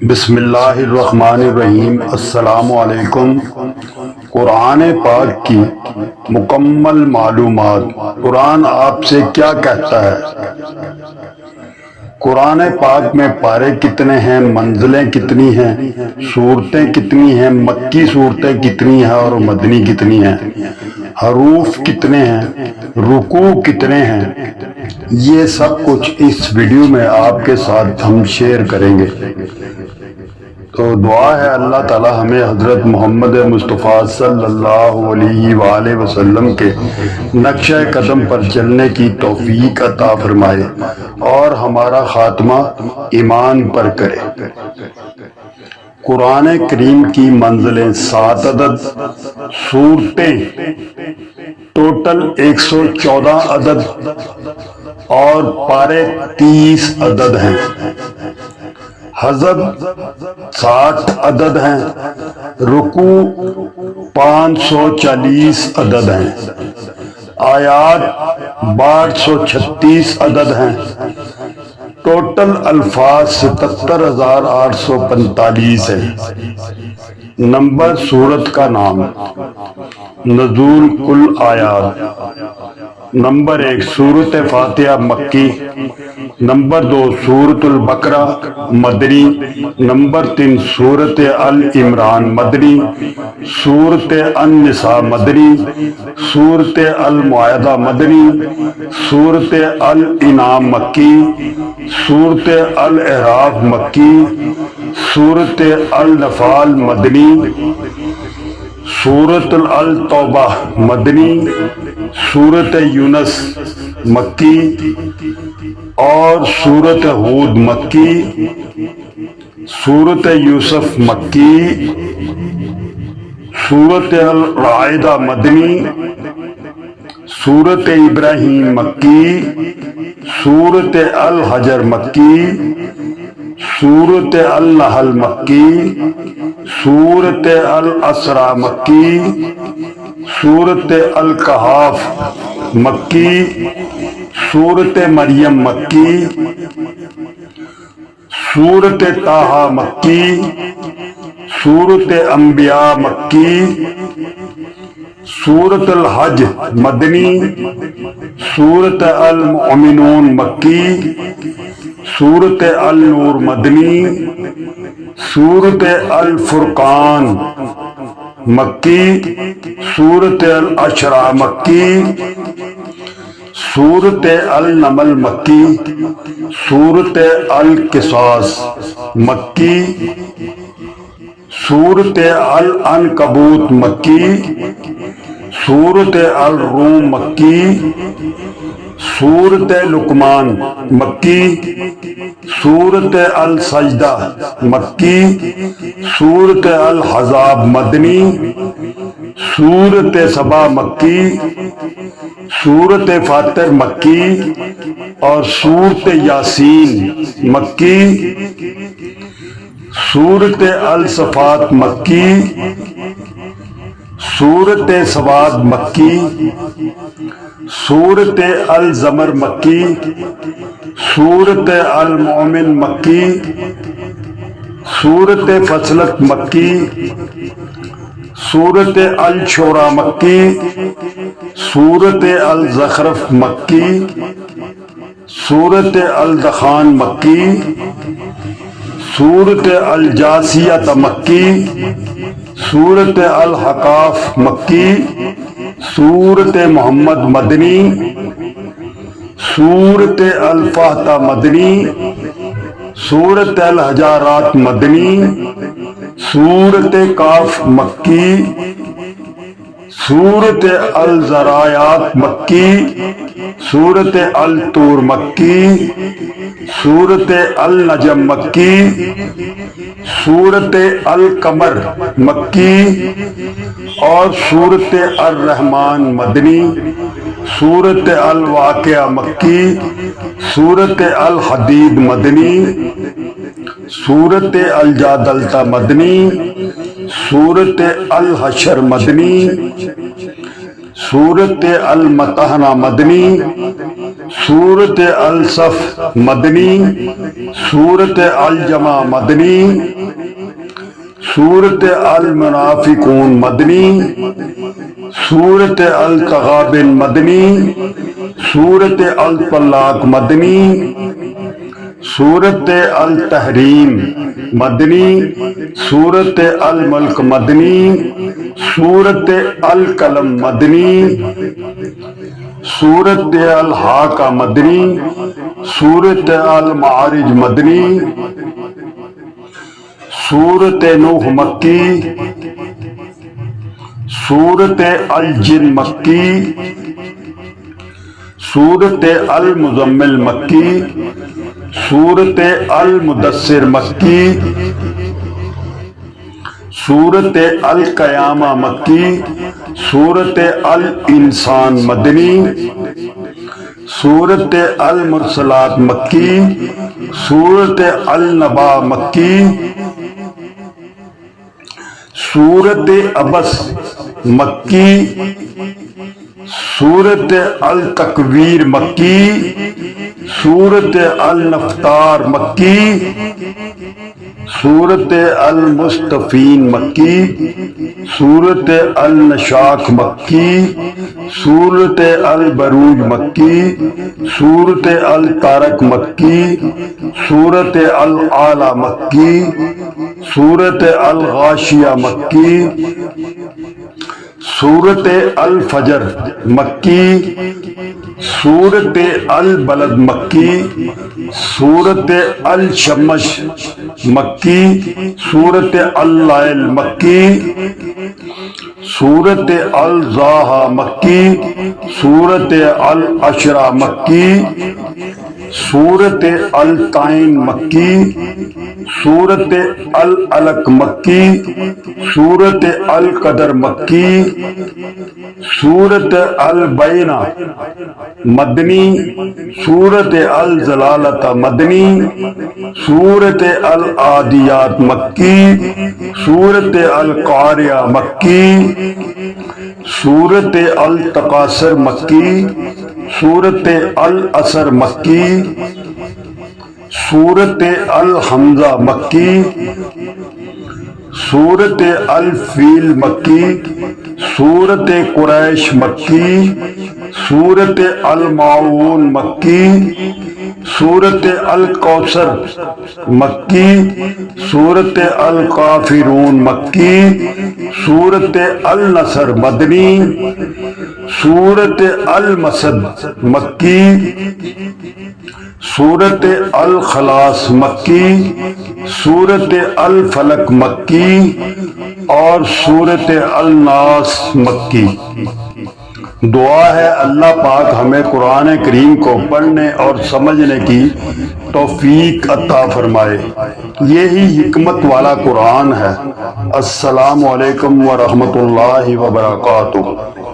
بسم اللہ الرحمن الرحیم۔ السلام علیکم۔ قرآن پاک کی مکمل معلومات۔ قرآن آپ سے کیا کہتا ہے؟ قرآن پاک میں پارے کتنے ہیں، منزلیں کتنی ہیں، صورتیں کتنی ہیں، مکی صورتیں کتنی ہیں اور مدنی کتنی ہیں، حروف کتنے ہیں، رکوع کتنے ہیں، یہ سب کچھ اس ویڈیو میں آپ کے ساتھ ہم شیئر کریں گے۔ تو دعا ہے اللہ تعالی ہمیں حضرت محمد مصطفیٰ صلی اللہ علیہ وآلہ وسلم کے نقشہ قدم پر چلنے کی توفیق عطا فرمائے اور ہمارا خاتمہ ایمان پر کرے۔ قرآن کریم کی منزلیں 7 عدد، صورتیں ٹوٹل 114 عدد اور پارے 30 عدد ہیں، حزب 60 عدد ہیں، رکوع 540 عدد ہیں، آیات 1236 عدد ہیں، ٹوٹل الفاظ 77,845 ہیں۔ نمبر سورت کا نام، نزول کل آیات۔ نمبر 1 سورت فاتحہ مکی، نمبر 2 سورت البقرہ مدنی، نمبر 3 سورت آل عمران مدنی، سورت النساء مدنی، سورت المائدہ مدنی، سورت الانعام مکی، سورت الاعراف مکی، سورت الانفال مدنی، سورت التوبہ مدنی، سورت یونس مکی اور سورت ہود مکی، سورت یوسف مکی، سورت الرائدہ مدنی، سورت ابراہیم مکی، سورت الحجر مکی، سورت النحل مکی، سورت الاسراء مکی، سورت الکہف مکی، سورت مریم مکی، سورت طٰہٰ مکی، سورت انبیاء مکی، سورت الحج مدنی، سورت المؤمنون مکی، سورت النور مدنی، سورت الفرقان مکی، سورت الاشراء مکی، سورت النمل مکی، سورت القصاص مکی، سورت العنکبوت مکی، سورت الروم مکی، سورت لقمان مکی، سورت السجدہ مکی، سورت الحزاب مدنی، سورت سبا مکی، سورت فاطر مکی اور سورت یاسین مکی، سورت الصفات مکی، سورت سواد مکی، سورت الزمر مکی، سورت المؤمن مکی، سورت فصلت مکی، سورت الشورى مکی، سورت الزخرف مکی، سورت الدخان مکی، سورت الجاثیہ مکی، سورت الحقاف مکی، سورت محمد مدنی، سورت الفاتح مدنی، سورت الحجارات مدنی، سورت کاف مکی، سورت الذرائیات مکی، سورت الطور مکی، سورت النجم مکی، سورت القمر مکی اور سورت الرحمن مدنی، سورت الواقعہ مکی، سورت الحدید مدنی، سورت الجادلہ مدنی، سورت الحشر مدنی، سورت المتحنہ مدنی، سورت الصف مدنی، سورت الجمع مدنی، سورت المنافقون مدنی، سورت التغابن مدنی، سورت الطلاق مدنی، سورت التحریم مدنی، سورت الملک مدنی، سورت القلم مدنی، سورت الحاقہ مدنی، سورت المعارج مدنی، سورت نوح مکی، سورت الجن مکی، سورت المزمل مکی، سورت المدثر مکی، سورت القیامہ مکی، سورت الانسان مدنی، سورت المرسلات مکی، سورت النبا مکی، سورت عبس مکی، سورت التکویر مکی، سورت النفطار مکی، سورت المستفین مکی، سورت النشاق مکی، سورت البروج مکی، سورت الطارق مکی، سورت العالی مکی، سورت الغاشیہ مکی، سورت الفجر مکی، سورت البلد مکی، سورت الشمس مکی، سورت اللیل مکی، سورت الضحیٰ مکی، سورت العشرہ مکی، سورت التین مکی، سورت العلق مکی، سورت القدر مکی، سورت البینہ مدنی، سورت الزلالۃ مدنی، سورت العادیات مکی، سورت القاریہ مکی، سورت التکاثر مکی، سورت العصر مکی، سورت الحمزہ مکی، سورت الفیل مکی، سورت قریش مکی، سورت الماعون مکی، سورت الکوثر مکی، سورت الکافرون مکی، سورت النصر مدنی، سورت المسد مکی، سورت الخلاص مکی، سورت الفلق مکی اور سورت الناس مکی۔ دعا ہے اللہ پاک ہمیں قرآن کریم کو پڑھنے اور سمجھنے کی توفیق عطا فرمائے۔ یہی حکمت والا قرآن ہے۔ السلام علیکم ورحمۃ اللہ وبرکاتہ۔